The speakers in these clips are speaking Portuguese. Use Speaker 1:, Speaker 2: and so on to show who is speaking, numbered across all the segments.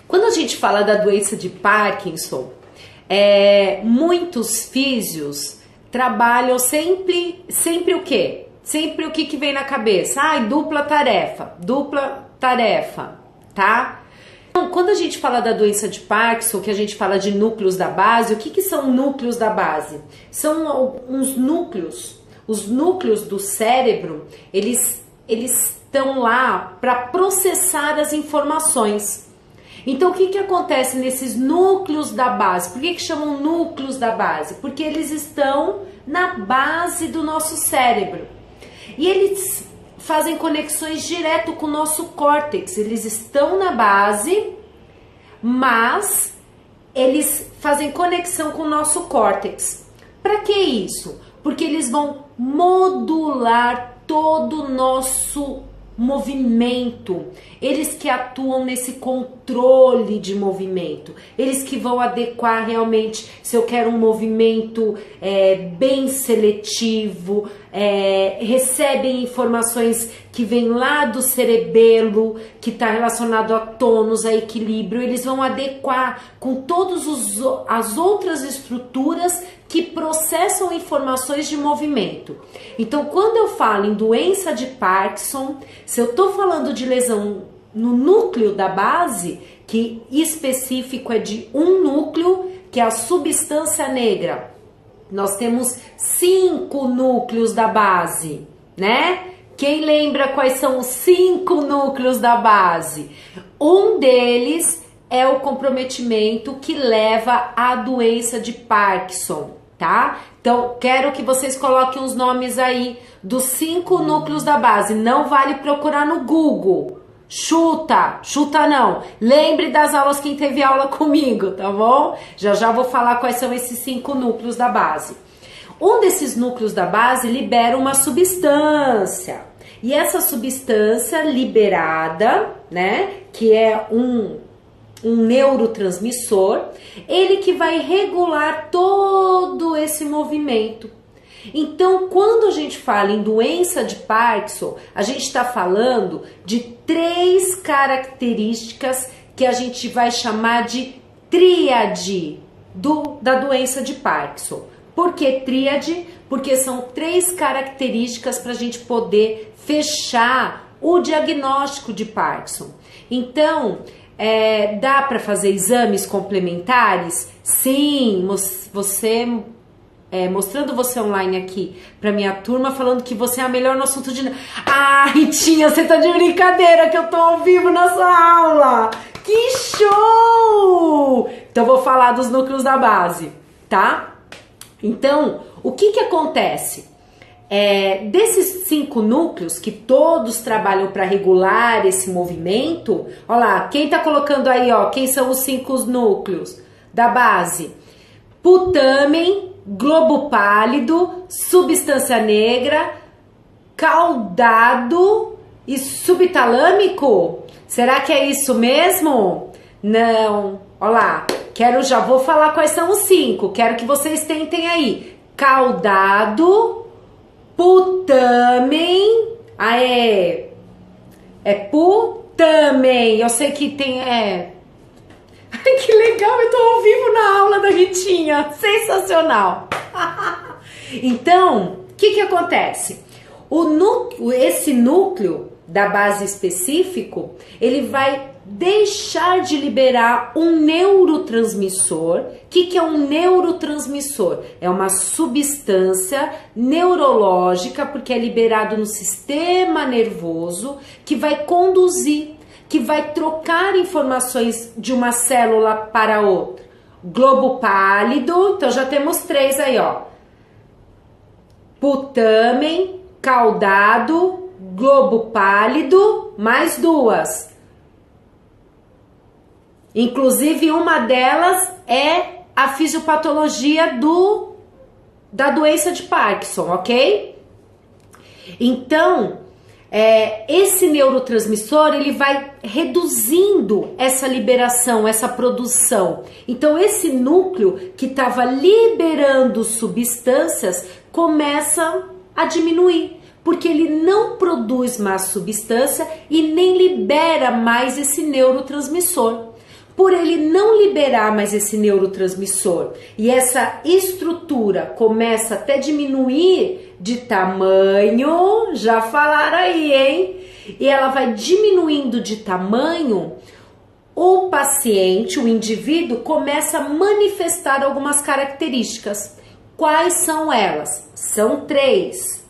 Speaker 1: Quando a gente fala da doença de Parkinson, muitos físios trabalham sempre o quê? Sempre o que vem na cabeça? Dupla tarefa, tá? Então, quando a gente fala da doença de Parkinson, que a gente fala de núcleos da base, o que são núcleos da base? São uns núcleos, os núcleos do cérebro, eles estão lá para processar as informações. Então, o que acontece nesses núcleos da base? Por que chamam núcleos da base? Porque eles estão na base do nosso cérebro. E eles fazem conexões direto com o nosso córtex. Eles estão na base, mas eles fazem conexão com o nosso córtex. Para que isso? Porque eles vão modular todo o nosso movimento, eles que atuam nesse controle de movimento, eles que vão adequar realmente se eu quero um movimento bem seletivo, recebem informações que vêm lá do cerebelo, que está relacionado a tônus, a equilíbrio, eles vão adequar com todas as outras estruturas que processam informações de movimento. Então, quando eu falo em doença de Parkinson, se eu estou falando de lesão no núcleo da base, que específico é de um núcleo, que é a substância negra. Nós temos 5 núcleos da base, né? Quem lembra quais são os 5 núcleos da base? Um deles é o comprometimento que leva à doença de Parkinson, tá? Então, quero que vocês coloquem os nomes aí dos 5 núcleos da base. Não vale procurar no Google. Chuta não. Lembre das aulas quem teve aula comigo, tá bom? Já vou falar quais são esses 5 núcleos da base. Um desses núcleos da base libera uma substância. E essa substância liberada, né, que é um neurotransmissor, ele que vai regular todo esse movimento. Então, quando a gente fala em doença de Parkinson, a gente está falando de 3 características que a gente vai chamar de tríade da doença de Parkinson. Por que tríade? Porque são 3 características para a gente poder fechar o diagnóstico de Parkinson. Então, dá para fazer exames complementares? Sim, mostrando você online aqui pra minha turma, falando que você é a melhor no assunto de... Ritinha, você tá de brincadeira que eu tô ao vivo na sua aula! Que show! Então, vou falar dos núcleos da base, tá? Então, o que acontece? Desses 5 núcleos, que todos trabalham para regular esse movimento, ó lá, quem tá colocando aí, ó, quem são os 5 núcleos da base? Putamen, globo pálido, substância negra, caudado e subtalâmico? Será que é isso mesmo? Não. Ó lá, já vou falar quais são os 5, quero que vocês tentem aí. Caudado, putamen, putamen, eu sei que tem, Ai, que legal, eu tô ao vivo na aula da Ritinha, sensacional. Então, o que acontece? Esse núcleo da base específico, ele vai deixar de liberar um neurotransmissor. O que é um neurotransmissor? É uma substância neurológica, porque é liberado no sistema nervoso, que vai conduzir, que vai trocar informações de uma célula para outra. Globo pálido, então já temos 3 aí, ó. Putamen, caudado, globo pálido, mais 2. Inclusive, uma delas é a fisiopatologia da doença de Parkinson, ok? Então, esse neurotransmissor, ele vai reduzindo essa liberação, essa produção. Então, esse núcleo que estava liberando substâncias começa a diminuir, porque ele não produz mais substância e nem libera mais esse neurotransmissor. Por ele não liberar mais esse neurotransmissor e essa estrutura começa até diminuir de tamanho, já falaram aí, hein? E ela vai diminuindo de tamanho, o paciente, o indivíduo, começa a manifestar algumas características. Quais são elas? São três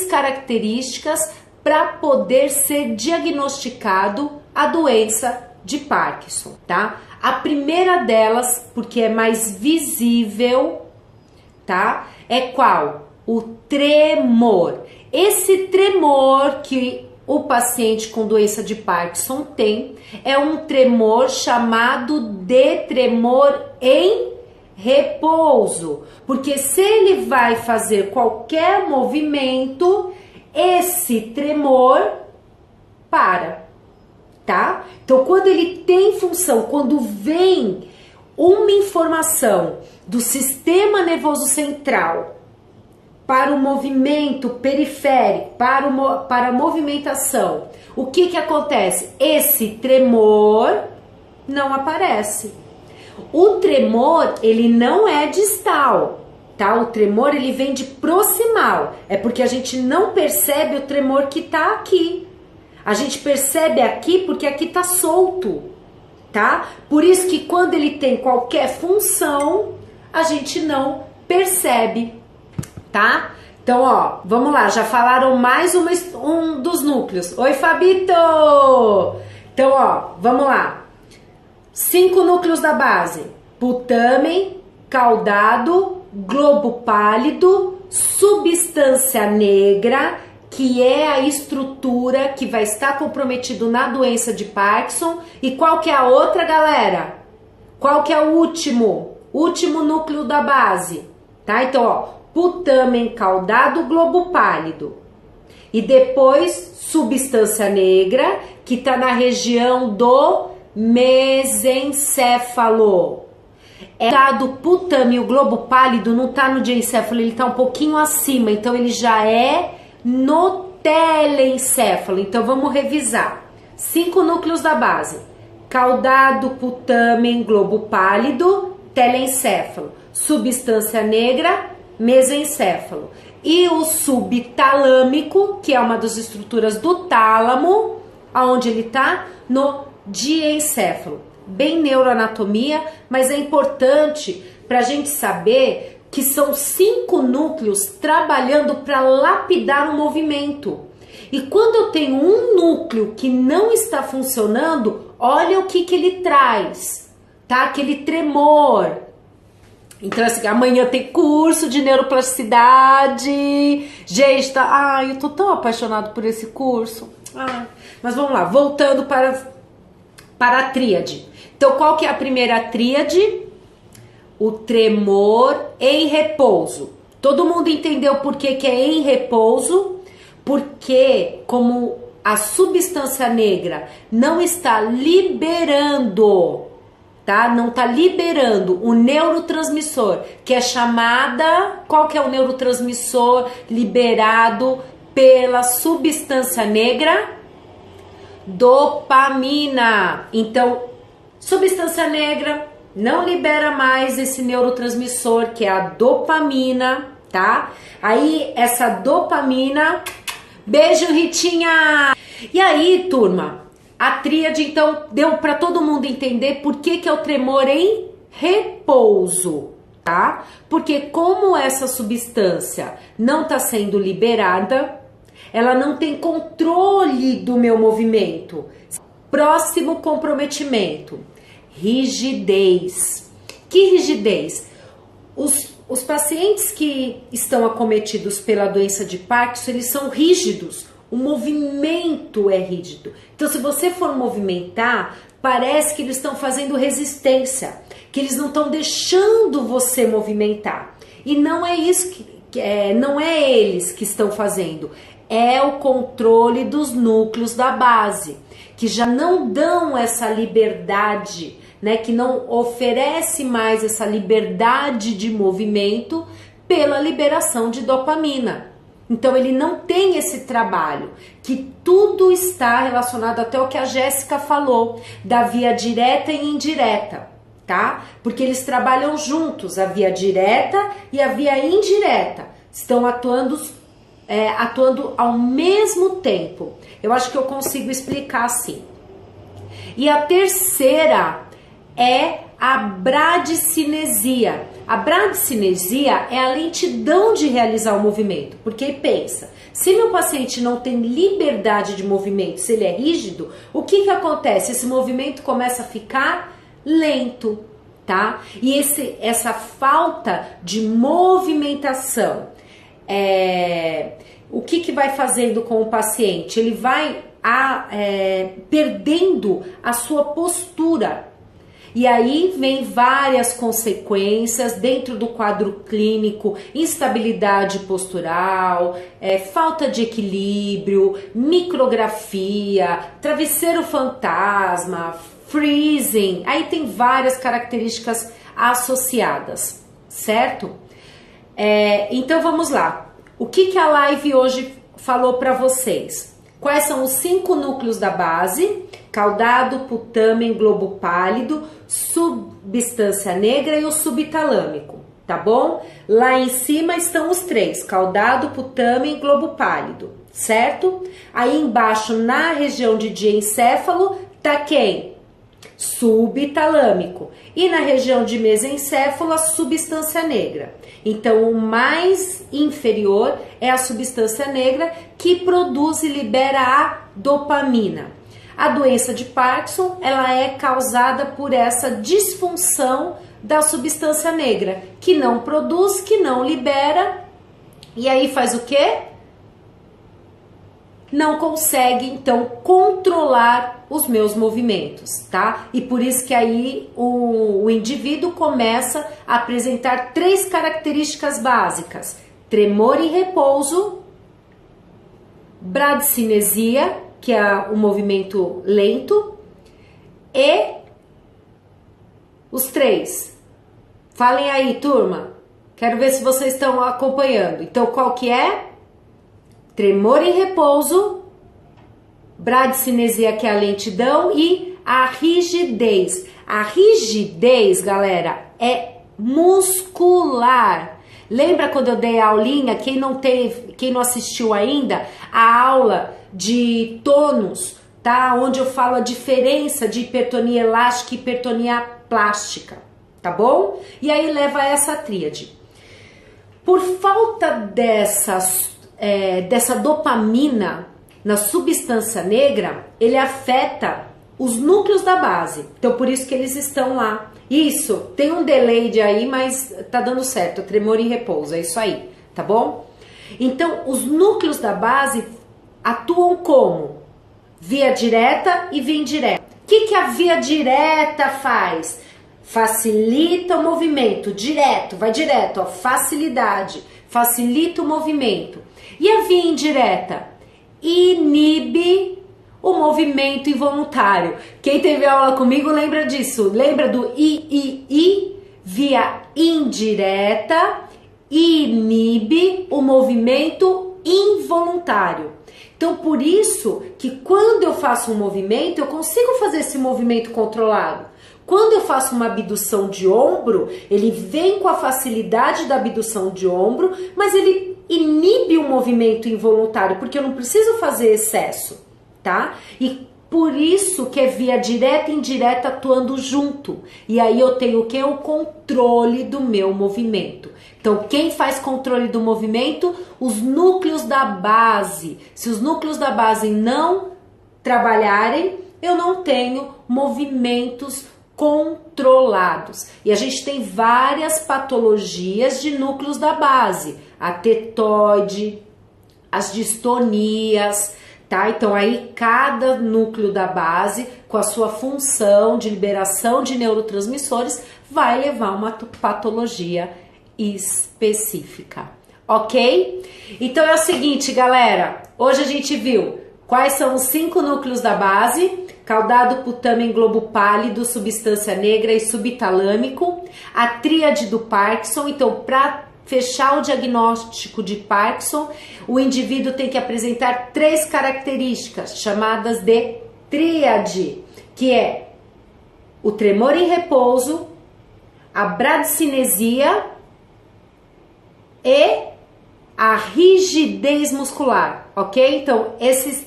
Speaker 1: características para poder ser diagnosticado a doença de Parkinson, tá? A primeira delas, porque é mais visível, tá? É qual? O tremor. Esse tremor que o paciente com doença de Parkinson tem é um tremor chamado de tremor em repouso, porque se ele vai fazer qualquer movimento, esse tremor para, tá? Então, quando ele tem função, quando vem uma informação do sistema nervoso central para o movimento periférico, para a movimentação, o que que acontece? Esse tremor não aparece. O tremor, ele não é distal, tá? O tremor, ele vem de proximal. É porque a gente não percebe o tremor que tá aqui. A gente percebe aqui porque aqui tá solto, tá? Por isso que quando ele tem qualquer função, a gente não percebe, tá? Então, ó, vamos lá, já falaram mais um dos núcleos. Oi, Fabito! Então, ó, vamos lá. 5 núcleos da base: putamen, caudado, globo pálido, substância negra, que é a estrutura que vai estar comprometido na doença de Parkinson. E qual que é a outra, galera? Qual que é o último núcleo da base? Tá? Então, ó, putamen, caudado, globo pálido. E depois, substância negra, que tá na região do mesencéfalo. É dado putamen, o globo pálido não tá no diencéfalo, ele tá um pouquinho acima, então ele já é no telencéfalo. Então vamos revisar. 5 núcleos da base: caudado, putamen, globo pálido, telencéfalo, substância negra, mesencéfalo. E o subtalâmico, que é uma das estruturas do tálamo, aonde ele tá? No diencéfalo. Bem neuroanatomia, mas é importante para a gente saber que são 5 núcleos trabalhando para lapidar o movimento. E quando eu tenho um núcleo que não está funcionando, olha o que ele traz, tá? Aquele tremor. Então, assim, amanhã tem curso de neuroplasticidade. Gente, tá... Ai, eu tô tão apaixonado por esse curso. Ai. Mas vamos lá, voltando para a tríade. Então, qual que é a primeira tríade? O tremor em repouso. Todo mundo entendeu por que que é em repouso? Porque como a substância negra não está liberando, tá? Não está liberando o neurotransmissor, que é chamada... Qual que é o neurotransmissor liberado pela substância negra? Dopamina. Então, substância negra não libera mais esse neurotransmissor, que é a dopamina, tá? Aí, essa dopamina... Beijo, Ritinha! E aí, turma, a tríade, então, deu para todo mundo entender por que que é o tremor em repouso, tá? Porque como essa substância não está sendo liberada, ela não tem controle do meu movimento. Próximo comprometimento: rigidez. Que rigidez? Os pacientes que estão acometidos pela doença de Parkinson, eles são rígidos. O movimento é rígido. Então, se você for movimentar, parece que eles estão fazendo resistência, que eles não estão deixando você movimentar. E não é isso não é eles que estão fazendo. É o controle dos núcleos da base, que já não dão essa liberdade, né, que não oferece mais essa liberdade de movimento pela liberação de dopamina, Então ele não tem esse trabalho, que tudo está relacionado até o que a Jéssica falou, da via direta e indireta, tá? Porque eles trabalham juntos, a via direta e a via indireta, estão atuando ao mesmo tempo. Eu acho que eu consigo explicar assim. E a terceira é a bradicinesia. A bradicinesia é a lentidão de realizar o movimento, porque pensa, se meu paciente não tem liberdade de movimento, se ele é rígido, o que que acontece? Esse movimento começa a ficar lento, tá? E essa falta de movimentação, o que que vai fazendo com o paciente? Ele vai perdendo a sua postura. E aí vem várias consequências dentro do quadro clínico: instabilidade postural, falta de equilíbrio, micrografia, travesseiro fantasma, freezing. Aí tem várias características associadas, certo? Então vamos lá. O que que a live hoje falou para vocês? Quais são os 5 núcleos da base? Caudado, putamen, globo pálido, substância negra e o subtalâmico, tá bom? Lá em cima estão os 3, caudado, putamen e globo pálido, certo? Aí embaixo, na região de diencéfalo, tá quem? Subtalâmico. E na região de mesencéfalo, a substância negra. Então, o mais inferior é a substância negra, que produz e libera a dopamina. A doença de Parkinson, ela é causada por essa disfunção da substância negra, que não produz, que não libera, e aí faz o quê? Não consegue, então, controlar os meus movimentos, tá? E por isso que aí o indivíduo começa a apresentar 3 características básicas: tremor em repouso, bradicinesia, que é o movimento lento, e os 3. Falem aí, turma. Quero ver se vocês estão acompanhando. Então, qual que é? Tremor em repouso, bradicinesia, que é a lentidão, e a rigidez. A rigidez, galera, é muscular. Lembra quando eu dei a aulinha? Quem não assistiu ainda, a aula de tônus, tá? Onde eu falo a diferença de hipertonia elástica e hipertonia plástica, tá bom? E aí leva a essa tríade. Por falta dessa dopamina na substância negra, ele afeta os núcleos da base. Então, por isso que eles estão lá. Isso, tem um delay de aí, mas tá dando certo. Tremor em repouso, é isso aí, tá bom? Então, os núcleos da base atuam como? Via direta e via indireta. O que a via direta faz? Facilita o movimento, direto, vai direto, ó, facilidade, facilita o movimento. E a via indireta? Inibe o movimento involuntário. Quem teve aula comigo lembra disso, lembra do III? Via indireta inibe o movimento involuntário. Então, por isso que quando eu faço um movimento, eu consigo fazer esse movimento controlado. Quando eu faço uma abdução de ombro, ele vem com a facilidade da abdução de ombro, mas ele inibe o movimento involuntário, porque eu não preciso fazer excesso, tá? E por isso que é via direta e indireta atuando junto. E aí eu tenho o que? O controle do meu movimento. Então, quem faz controle do movimento? Os núcleos da base. Se os núcleos da base não trabalharem, eu não tenho movimentos controlados. E a gente tem várias patologias de núcleos da base. A tetoide, as distonias, tá? Então aí cada núcleo da base, com a sua função de liberação de neurotransmissores, vai levar uma patologia específica, ok? Então é o seguinte, galera, hoje a gente viu quais são os 5 núcleos da base: caudado, putamen, globo pálido, substância negra e subtalâmico. A tríade do Parkinson. Então, para fechar o diagnóstico de Parkinson, o indivíduo tem que apresentar 3 características chamadas de tríade, que é o tremor em repouso, a bradicinesia e a rigidez muscular, ok? Então, essas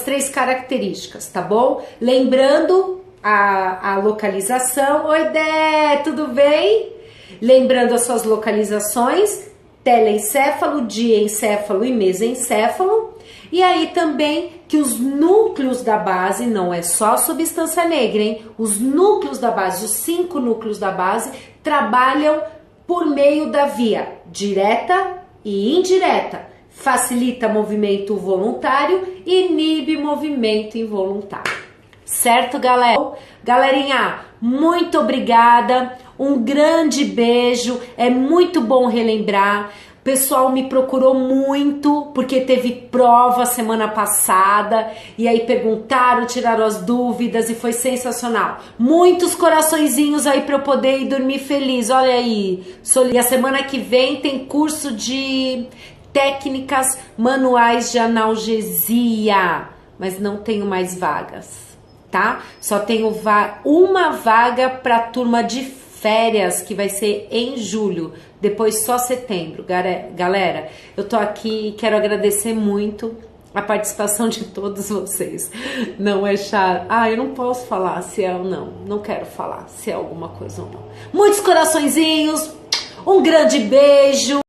Speaker 1: 3 características, tá bom? Lembrando a localização. Oi, Dé, tudo bem? Lembrando as suas localizações, telencéfalo, diencéfalo e mesencéfalo. E aí também que os núcleos da base, não é só a substância negra, hein? Os núcleos da base, os 5 núcleos da base, trabalham por meio da via direta e indireta. Facilita movimento voluntário e inibe movimento involuntário. Certo, galera? Galerinha, muito obrigada. Um grande beijo. É muito bom relembrar. O pessoal me procurou muito porque teve prova semana passada e aí perguntaram, tiraram as dúvidas e foi sensacional. Muitos coraçõezinhos aí para eu poder ir dormir feliz. Olha aí. E a semana que vem tem curso de técnicas manuais de analgesia, mas não tenho mais vagas, tá? Só tenho uma vaga para turma de férias, que vai ser em julho, depois só setembro. Galera, eu tô aqui, quero agradecer muito a participação de todos vocês. Não é chato. Eu não posso falar se é ou não quero falar se é alguma coisa ou não. Muitos coraçõezinhos, um grande beijo.